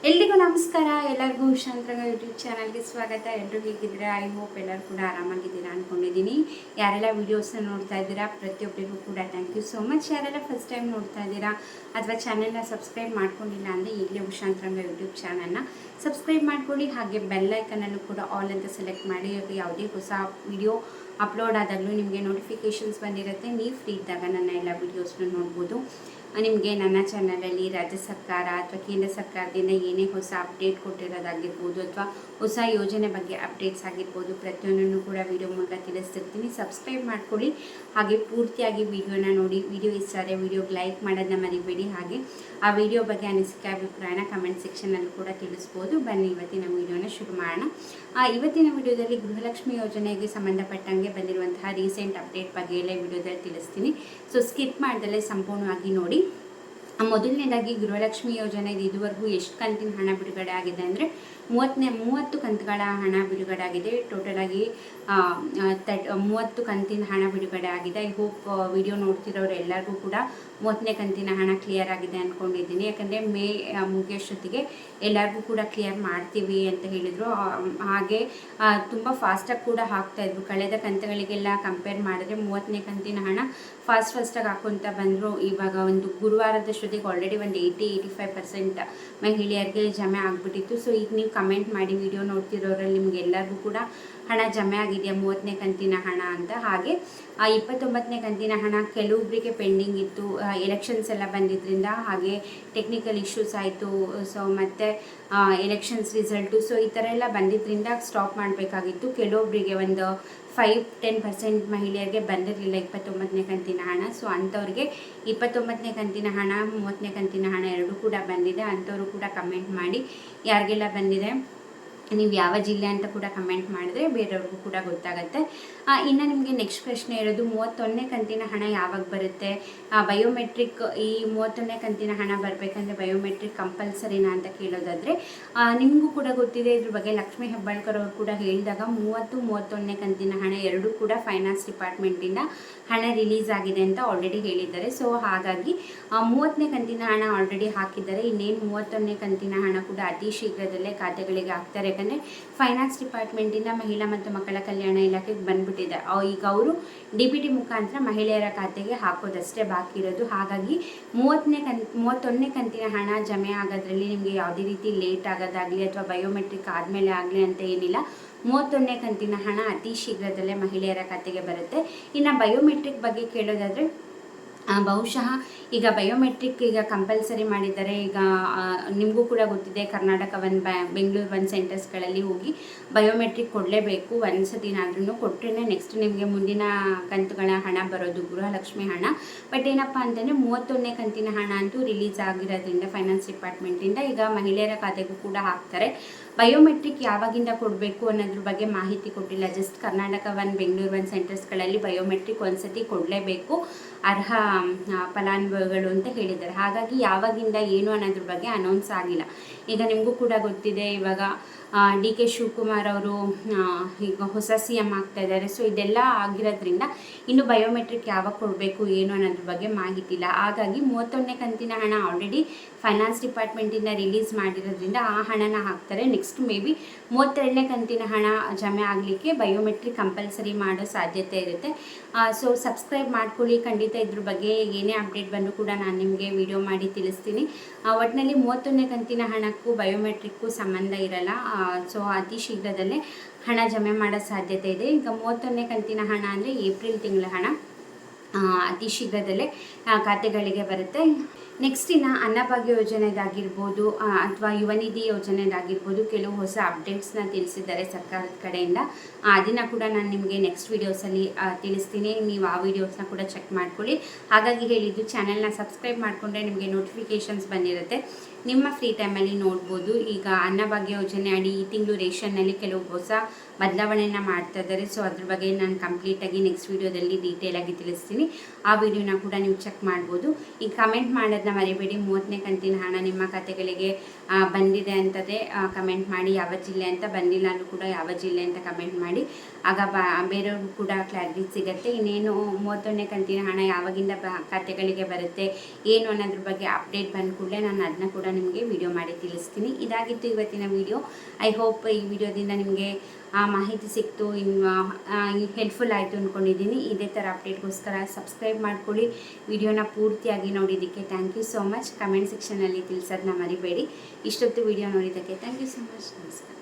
ಎಲ್ರಿಗೂ ನಮಸ್ಕಾರ. ಎಲ್ಲರಿಗೂ ಶಾಂತರಂಗ ಯೂಟ್ಯೂಬ್ ಚಾನಲ್ಗೆ ಸ್ವಾಗತ. ಎಲ್ಲರೂ ಹೇಗಿದ್ದೀರಾ? ಐ ಹೋಪ್ ಎಲ್ಲರೂ ಕೂಡ ಆರಾಮಾಗಿದ್ದೀರಾ ಅಂದ್ಕೊಂಡಿದ್ದೀನಿ. ಯಾರೆಲ್ಲ ವೀಡಿಯೋಸ್ನ ನೋಡ್ತಾ ಇದ್ದೀರಾ ಪ್ರತಿಯೊಬ್ಬರಿಗೂ ಕೂಡ ಥ್ಯಾಂಕ್ ಯು ಸೋ ಮಚ್. ಯಾರೆಲ್ಲ ಫಸ್ಟ್ ಟೈಮ್ ನೋಡ್ತಾ ಇದ್ದೀರಾ ಅಥವಾ ಚಾನೆಲ್ನ ಸಬ್ಸ್ಕ್ರೈಬ್ ಮಾಡ್ಕೊಂಡಿಲ್ಲ ಅಂದರೆ ಈಗಲೇ ಶಾಂತರಂಗ ಯೂಟ್ಯೂಬ್ ಚಾನಲ್ನ ಸಬ್ಸ್ಕ್ರೈಬ್ ಮಾಡ್ಕೊಳ್ಳಿ. ಹಾಗೆ ಬೆಲ್ ಐಕನಲ್ಲೂ ಕೂಡ ಆಲ್ ಅಂತ ಸೆಲೆಕ್ಟ್ ಮಾಡಿ. ಯಾವುದೇ ಹೊಸ ವಿಡಿಯೋ ಅಪ್ಲೋಡ್ ಆದಾಗಲೂ ನಿಮಗೆ ನೋಟಿಫಿಕೇಷನ್ಸ್ ಬಂದಿರುತ್ತೆ. ನೀವು ಫ್ರೀ ಇದ್ದಾಗ ನನ್ನ ಎಲ್ಲ ವೀಡಿಯೋಸ್ನ ನೋಡ್ಬೋದು. ನಿಮಗೆ ನನ್ನ ಚಾನಲಲ್ಲಿ ರಾಜ್ಯ ಸರ್ಕಾರ ಅಥವಾ ಕೇಂದ್ರ ಸರ್ಕಾರದಿಂದ ಏನೇ ಹೊಸ ಅಪ್ಡೇಟ್ ಕೊಟ್ಟಿರೋದಾಗಿರ್ಬೋದು ಅಥವಾ ಹೊಸ ಯೋಜನೆ ಬಗ್ಗೆ ಅಪ್ಡೇಟ್ಸ್ ಆಗಿರ್ಬೋದು ಪ್ರತಿಯೊಂದನ್ನು ಕೂಡ ವಿಡಿಯೋ ಮೂಲಕ ತಿಳಿಸ್ತಿರ್ತೀನಿ. ಸಬ್ಸ್ಕ್ರೈಬ್ ಮಾಡ್ಕೊಳ್ಳಿ. ಹಾಗೆ ಪೂರ್ತಿಯಾಗಿ ವಿಡಿಯೋನ ನೋಡಿ. ವಿಡಿಯೋ ಇಷ್ಟ ಆದರೆ ವಿಡಿಯೋಗೆ ಲೈಕ್ ಮಾಡೋದನ್ನ ಮರಿಬೇಡಿ. ಹಾಗೆ ಆ ವಿಡಿಯೋ ಬಗ್ಗೆ ಅನಿಸಿಕೆ ಅಭಿಪ್ರಾಯನ ಕಮೆಂಟ್ ಸೆಕ್ಷನಲ್ಲೂ ಕೂಡ ತಿಳಿಸ್ಬೋದು. ಬನ್ನಿ ಇವತ್ತಿನ ವಿಡಿಯೋನ ಶುರು ಮಾಡೋಣ. ಇವತ್ತಿನ ವಿಡಿಯೋದಲ್ಲಿ ಗೃಹಲಕ್ಷ್ಮಿ ಯೋಜನೆಗೆ ಸಂಬಂಧಪಟ್ಟಂಗೆ ಬಂದಿರುವಂತಹ ರೀಸೆಂಟ್ ಅಪ್ಡೇಟ್ ಬಗ್ಗೆ ಎಲ್ಲ ವಿಡಿಯೋದಲ್ಲಿ ತಿಳಿಸ್ತೀನಿ. ಸೊ ಸ್ಕಿಪ್ ಮಾಡ್ದಲ್ಲೇ ಸಂಪೂರ್ಣವಾಗಿ ನೋಡಿ. ಮೊದಲನೇದಾಗಿ ಗೃಹಲಕ್ಷ್ಮಿ ಯೋಜನೆ ಇದುವರೆಗೂ ಎಷ್ಟು ಕಂತಿನ ಹಣ ಬಿಡುಗಡೆ ಆಗಿದೆ ಅಂದರೆ 30 ಕಂತುಗಳ ಹಣ ಬಿಡುಗಡೆ ಆಗಿದೆ. ಟೋಟಲಾಗಿ 30 ಕಂತಿನ ಹಣ ಬಿಡುಗಡೆ ಆಗಿದೆ. ಐ ಹೋಪ್ ವಿಡಿಯೋ ನೋಡ್ತಿರೋರು ಎಲ್ಲರಿಗೂ ಕೂಡ 30ನೇ ಕಂತಿನ ಹಣ ಕ್ಲಿಯರ್ ಆಗಿದೆ ಅಂದ್ಕೊಂಡಿದ್ದೀನಿ. ಯಾಕಂದರೆ ಮೇ ಮುಗಿಯೋಷ್ಟೊತ್ತಿಗೆ ಎಲ್ಲರಿಗೂ ಕೂಡ ಕ್ಲಿಯರ್ ಮಾಡ್ತೀವಿ ಅಂತ ಹೇಳಿದರು. ಹಾಗೆ ತುಂಬ ಫಾಸ್ಟಾಗಿ ಕೂಡ ಹಾಕ್ತಾಯಿದ್ರು. ಕಳೆದ ಕಂತುಗಳಿಗೆಲ್ಲ ಕಂಪೇರ್ ಮಾಡಿದ್ರೆ 30ನೇ ಕಂತಿನ ಹಣ ಫಾಸ್ಟಾಗಿ ಹಾಕ್ಕೊತ ಬಂದರು. ಇವಾಗ ಒಂದು ಗುರುವಾರದಷ್ಟೊತ್ತಿಗೆ ಆಲ್ರೆಡಿ ಒಂದು 80-85% ಮಹಿಳೆಯರಿಗೆ ಜಮೆ ಆಗಿಬಿಟ್ಟಿತ್ತು. ಸೊ ಈಗ ನೀವು ಕಮೆಂಟ್ ಮಾಡಿ ವಿಡಿಯೋ ನೋಡ್ತಿರೋರಲ್ಲಿ ನಿಮಗೆಲ್ಲರಿಗೂ ಕೂಡ ಹಣ ಜಮೆ ಆಗಿದೆಯಾ 30ನೇ ಕಂತಿನ ಹಣ ಅಂತ. ಹಾಗೆ 29ನೇ ಕಂತಿನ ಹಣ ಕೆಲವೊಬ್ಬರಿಗೆ ಪೆಂಡಿಂಗ್ ಇತ್ತು. ಎಲೆಕ್ಷನ್ಸ್ ಎಲ್ಲ ಬಂದಿದ್ದರಿಂದ ಹಾಗೆ ಟೆಕ್ನಿಕಲ್ ಇಶ್ಯೂಸ್ ಆಯಿತು. ಸೊ ಮತ್ತು ಎಲೆಕ್ಷನ್ಸ್ ರಿಸಲ್ಟು ಸೊ ಈ ಥರ ಎಲ್ಲ ಬಂದಿದ್ದರಿಂದ ಸ್ಟಾಪ್ ಮಾಡಬೇಕಾಗಿತ್ತು. ಕೆಲವೊಬ್ಬರಿಗೆ ಒಂದು 5-10% ಮಹಿಳೆಯರಿಗೆ ಬಂದಿರಲಿಲ್ಲ 29ನೇ ಕಂತಿನ ಹಣ. ಸೊ ಅಂಥವ್ರಿಗೆ 29ನೇ ಕಂತಿನ ಹಣ 30ನೇ ಕಂತಿನ ಹಣ ಎರಡೂ ಕೂಡ ಬಂದಿದೆ. ಅಂಥವರು ಕೂಡ ಕಮೆಂಟ್ ಮಾಡಿ ಯಾರಿಗೆಲ್ಲ ಬಂದಿದೆ, ನೀವು ಯಾವ ಜಿಲ್ಲೆ ಅಂತ ಕೂಡ ಕಮೆಂಟ್ ಮಾಡಿದ್ರೆ ಬೇರೆಯವ್ರಿಗೂ ಕೂಡ ಗೊತ್ತಾಗುತ್ತೆ. ಇನ್ನು ನಿಮಗೆ ನೆಕ್ಸ್ಟ್ ಪ್ರಶ್ನೆ ಇರೋದು 31ನೇ ಕಂತಿನ ಹಣ ಯಾವಾಗ ಬರುತ್ತೆ, ಬಯೋಮೆಟ್ರಿಕ್ ಈ 31ನೇ ಕಂತಿನ ಹಣ ಬರಬೇಕಂದ್ರೆ ಬಯೋಮೆಟ್ರಿಕ್ ಕಂಪಲ್ಸರಿನಾ ಅಂತ ಕೇಳೋದಾದರೆ ನಿಮಗೂ ಕೂಡ ಗೊತ್ತಿದೆ. ಇದ್ರ ಬಗ್ಗೆ ಲಕ್ಷ್ಮೀ ಹೆಬ್ಬಾಳ್ಕರ್ ಅವರು ಕೂಡ ಹೇಳಿದಾಗ 31ನೇ ಕಂತಿನ ಹಣ ಎರಡೂ ಕೂಡ ಫೈನಾನ್ಸ್ ಡಿಪಾರ್ಟ್ಮೆಂಟಿಂದ ಹಣ ರಿಲೀಸ್ ಆಗಿದೆ ಅಂತ ಆಲ್ರೆಡಿ ಹೇಳಿದ್ದಾರೆ. ಸೊ ಹಾಗಾಗಿ 30ನೇ ಕಂತಿನ ಹಣ ಆಲ್ರೆಡಿ ಹಾಕಿದ್ದಾರೆ. ಇನ್ನೇನು 31ನೇ ಕಂತಿನ ಹಣ ಕೂಡ ಅತಿ ಶೀಘ್ರದಲ್ಲೇ ಖಾತೆಗಳಿಗೆ ಹಾಕ್ತಾರೆ. ಯಾಕಂದರೆ ಫೈನಾನ್ಸ್ ಡಿಪಾರ್ಟ್ಮೆಂಟಿಂದ ಮಹಿಳಾ ಮತ್ತು ಮಕ್ಕಳ ಕಲ್ಯಾಣ ಇಲಾಖೆಗೆ ಬಂದ್ಬಿಟ್ಟಿದೆ. ಈಗ ಅವರು DBT ಮುಖಾಂತರ ಮಹಿಳೆಯರ ಖಾತೆಗೆ ಹಾಕೋದಷ್ಟೇ ಬಾಕಿ ಇರೋದು. ಹಾಗಾಗಿ 31ನೇ ಕಂತಿನ ಹಣ ಜಮೆ ಆಗೋದ್ರಲ್ಲಿ ನಿಮಗೆ ಯಾವುದೇ ರೀತಿ ಲೇಟ್ ಆಗೋದಾಗಲಿ ಅಥವಾ ಬಯೋಮೆಟ್ರಿಕ್ ಆದಮೇಲೆ ಆಗಲಿ ಅಂತ ಏನಿಲ್ಲ. 31ನೇ ಕಂತಿನ ಹಣ ಅತಿ ಶೀಘ್ರದಲ್ಲೇ ಮಹಿಳೆಯರ ಖಾತೆಗೆ ಬರುತ್ತೆ. ಇನ್ನು ಬಯೋಮೆಟ್ರಿಕ್ ಬಗ್ಗೆ ಕೇಳೋದಾದರೆ ಬಹುಶಃ ಈಗ ಬಯೋಮೆಟ್ರಿಕ್ ಈಗ ಕಂಪಲ್ಸರಿ ಮಾಡಿದ್ದಾರೆ. ಈಗ ನಿಮಗೂ ಕೂಡ ಗೊತ್ತಿದೆ, ಕರ್ನಾಟಕ ಬೆಂಗಳೂರು 1 ಸೆಂಟರ್ಸ್ಗಳಲ್ಲಿ ಹೋಗಿ ಬಯೋಮೆಟ್ರಿಕ್ ಕೊಡಲೇಬೇಕು. ಒಂದು ಸತಿನಾದ್ರೂ ಕೊಟ್ಟರೆ ನೆಕ್ಸ್ಟ್ ನಿಮಗೆ ಮುಂದಿನ ಕಂತುಗಳ ಹಣ ಬರೋದು ಗೃಹಲಕ್ಷ್ಮಿ ಹಣ. ಬಟ್ ಏನಪ್ಪ ಅಂತಂದರೆ 31ನೇ ಕಂತಿನ ಹಣ ಅಂತೂ ರಿಲೀಸ್ ಆಗಿರೋದ್ರಿಂದ ಫೈನಾನ್ಸ್ ಡಿಪಾರ್ಟ್ಮೆಂಟಿಂದ ಈಗ ಮಹಿಳೆಯರ ಖಾತೆಗೂ ಕೂಡ ಹಾಕ್ತಾರೆ. ಬಯೋಮೆಟ್ರಿಕ್ ಯಾವಾಗಿಂದ ಕೊಡಬೇಕು ಅನ್ನೋದ್ರ ಬಗ್ಗೆ ಮಾಹಿತಿ ಕೊಟ್ಟಿಲ್ಲ. ಜಸ್ಟ್ ಕರ್ನಾಟಕ ಬೆಂಗಳೂರು 1 ಸೆಂಟರ್ಸ್ಗಳಲ್ಲಿ ಬಯೋಮೆಟ್ರಿಕ್ ಒಂದ್ಸತಿ ಕೊಡಲೇಬೇಕು ಅರ್ಹ ಫಲಾನುಭವಿಗಳು ಅಂತ ಹೇಳಿದ್ದಾರೆ. ಹಾಗಾಗಿ ಯಾವಾಗಿಂದ ಏನು ಅನ್ನೋದ್ರ ಬಗ್ಗೆ ಅನೌನ್ಸ್ ಆಗಿಲ್ಲ. ಈಗ ನಿಮಗೂ ಕೂಡ ಗೊತ್ತಿದೆ, ಇವಾಗ DK ಶಿವಕುಮಾರ್ ಅವರು ಈಗ ಹೊಸ CM ಆಗ್ತಾ ಇದ್ದಾರೆ. ಸೊ ಇದೆಲ್ಲ ಆಗಿರೋದ್ರಿಂದ ಇನ್ನು ಬಯೋಮೆಟ್ರಿಕ್ ಯಾವಾಗ ಕೊಡಬೇಕು ಏನು ಅನ್ನೋದ್ರ ಬಗ್ಗೆ ಮಾಹಿತಿ ಇಲ್ಲ. ಹಾಗಾಗಿ 31ನೇ ಕಂತಿನ ಹಣ ಆಲ್ರೆಡಿ ಫೈನಾನ್ಸ್ ಡಿಪಾರ್ಟ್ಮೆಂಟಿಂದ ರಿಲೀಸ್ ಮಾಡಿರೋದ್ರಿಂದ ಆ ಹಣನ ಹಾಕ್ತಾರೆ. ನೆಕ್ಸ್ಟ್ ಮೇ ಬಿ 32ನೇ ಕಂತಿನ ಹಣ ಜಮೆ ಆಗಲಿಕ್ಕೆ ಬಯೋಮೆಟ್ರಿಕ್ ಕಂಪಲ್ಸರಿ ಮಾಡೋ ಸಾಧ್ಯತೆ ಇರುತ್ತೆ. ಸೊ ಸಬ್ಸ್ಕ್ರೈಬ್ ಮಾಡ್ಕೊಳ್ಳಿ. ಖಂಡಿತ ಇದ್ರ ಬಗ್ಗೆ ಏನೇ ಅಪ್ಡೇಟ್ ಬಂದರೂ ಕೂಡ ನಾನು ನಿಮಗೆ ವಿಡಿಯೋ ಮಾಡಿ ತಿಳಿಸ್ತೀನಿ. ಒಟ್ಟಿನಲ್ಲಿ 31ನೇ ಕಂತಿನ ಹಣಕ್ಕೂ ಬಯೋಮೆಟ್ರಿಕ್ಗೂ ಸಂಬಂಧ ಇರಲ್ಲ. ಸೊ ಅತಿ ಶೀಘ್ರದಲ್ಲೇ ಹಣ ಜಮೆ ಮಾಡೋ ಸಾಧ್ಯತೆ ಇದೆ. ಈಗ 31ನೇ ಕಂತಿನ ಹಣ ಅಂದರೆ ಏಪ್ರಿಲ್ ತಿಂಗಳ ಹಣ ಅತಿ ಶೀಘ್ರದಲ್ಲೇ ಖಾತೆಗಳಿಗೆ ಬರುತ್ತೆ. ನೆಕ್ಸ್ಟ್ ಇನ್ನು ಅನ್ನಭಾಗ್ಯ ಯೋಜನೆದಾಗಿರ್ಬೋದು ಅಥವಾ ಯುವ ನಿಧಿ ಯೋಜನೆದಾಗಿರ್ಬೋದು ಕೆಲವು ಹೊಸ ಅಪ್ಡೇಟ್ಸ್ನ ತಿಳಿಸಿದ್ದಾರೆ ಸರ್ಕಾರದ ಕಡೆಯಿಂದ. ಅದನ್ನು ಕೂಡ ನಾನು ನಿಮಗೆ ನೆಕ್ಸ್ಟ್ ವೀಡಿಯೋಸಲ್ಲಿ ತಿಳಿಸ್ತೀನಿ. ನೀವು ಆ ವೀಡಿಯೋಸ್ನ ಕೂಡ ಚೆಕ್ ಮಾಡ್ಕೊಳ್ಳಿ. ಹಾಗಾಗಿ ಹೇಳಿದ್ದು ಚಾನೆಲ್ನ ಸಬ್ಸ್ಕ್ರೈಬ್ ಮಾಡಿಕೊಂಡ್ರೆ ನಿಮಗೆ ನೋಟಿಫಿಕೇಷನ್ಸ್ ಬಂದಿರುತ್ತೆ. ನಿಮ್ಮ ಫ್ರೀ ಟೈಮಲ್ಲಿ ನೋಡ್ಬೋದು. ಈಗ ಅನ್ನಭಾಗ್ಯ ಯೋಜನೆ ಅಡಿ ಈ ತಿಂಗಳು ರೇಷನ್ನಲ್ಲಿ ಕೆಲವು ಹೊಸ ಬದಲಾವಣೆಯನ್ನು ಮಾಡ್ತಾ ಇದ್ದಾರೆ. ಸೊ ಅದ್ರ ಬಗ್ಗೆ ನಾನು ಕಂಪ್ಲೀಟಾಗಿ ನೆಕ್ಸ್ಟ್ ವೀಡಿಯೋದಲ್ಲಿ ಡೀಟೇಲಾಗಿ ತಿಳಿಸ್ತೀನಿ. ಆ ವಿಡಿಯೋನ ಕೂಡ ನೀವು ಚೆಕ್ ಮಾಡ್ಬೋದು. ಈಗ ಕಮೆಂಟ್ ಮಾಡೋದನ್ನ ಮರಿಬೇಡಿ. 30ನೇ ಕಂತಿನ ಹಣ ನಿಮ್ಮ ಖಾತೆಗಳಿಗೆ ಬಂದಿದೆ ಅಂತದೇ ಕಮೆಂಟ್ ಮಾಡಿ, ಯಾವ ಜಿಲ್ಲೆ ಅಂತ ಬಂದಿಲ್ಲ ಅಂದರೂ ಕೂಡ ಯಾವ ಜಿಲ್ಲೆ ಅಂತ ಕಮೆಂಟ್ ಮಾಡಿ. ಆಗ ಬೇರೆಯವ್ರಿಗೂ ಕೂಡ ಕ್ಲಾರಿಟಿ ಸಿಗುತ್ತೆ. ಇನ್ನೇನು 31ನೇ ಕಂತಿನ ಹಣ ಯಾವಾಗಿಂದ ಖಾತೆಗಳಿಗೆ ಬರುತ್ತೆ ಏನು ಅನ್ನೋದ್ರ ಬಗ್ಗೆ ಅಪ್ಡೇಟ್ ಬಂದ ಕೂಡಲೇ ನಾನು ಅದನ್ನ ಕೂಡ ನಿಮಗೆ ವಿಡಿಯೋ ಮಾಡಿ ತಿಳಿಸ್ತೀನಿ. ಇದಾಗಿತ್ತು ಇವತ್ತಿನ ವಿಡಿಯೋ. ಐ ಹೋಪ್ ಈ ವಿಡಿಯೋದಿಂದ ನಿಮಗೆ ಮಾಹಿತಿ ಸಿಕ್ತು, ಹೆಲ್ಪ್ಫುಲ್ ಆಯಿತು ಅಂದ್ಕೊಂಡಿದ್ದೀನಿ. ಇದೇ ಥರ ಅಪ್ಡೇಟ್ಗೋಸ್ಕರ ಸಬ್ಸ್ಕ್ರೈಬ್ ಮಾಡ್ಕೊಳ್ಳಿ. ವಿಡಿಯೋನ ಪೂರ್ತಿಯಾಗಿ ನೋಡಿದ್ದಕ್ಕೆ thank you so much. Comment ಸೆಕ್ಷನಲ್ಲಿ ತಿಳಿಸೋದನ್ನ ಮರಿಬೇಡಿ. ಇಷ್ಟೊತ್ತು ವಿಡಿಯೋ ನೋಡಿದ್ದಕ್ಕೆ ಥ್ಯಾಂಕ್ ಯು ಸೋ ಮಚ್. ನಮಸ್ಕಾರ.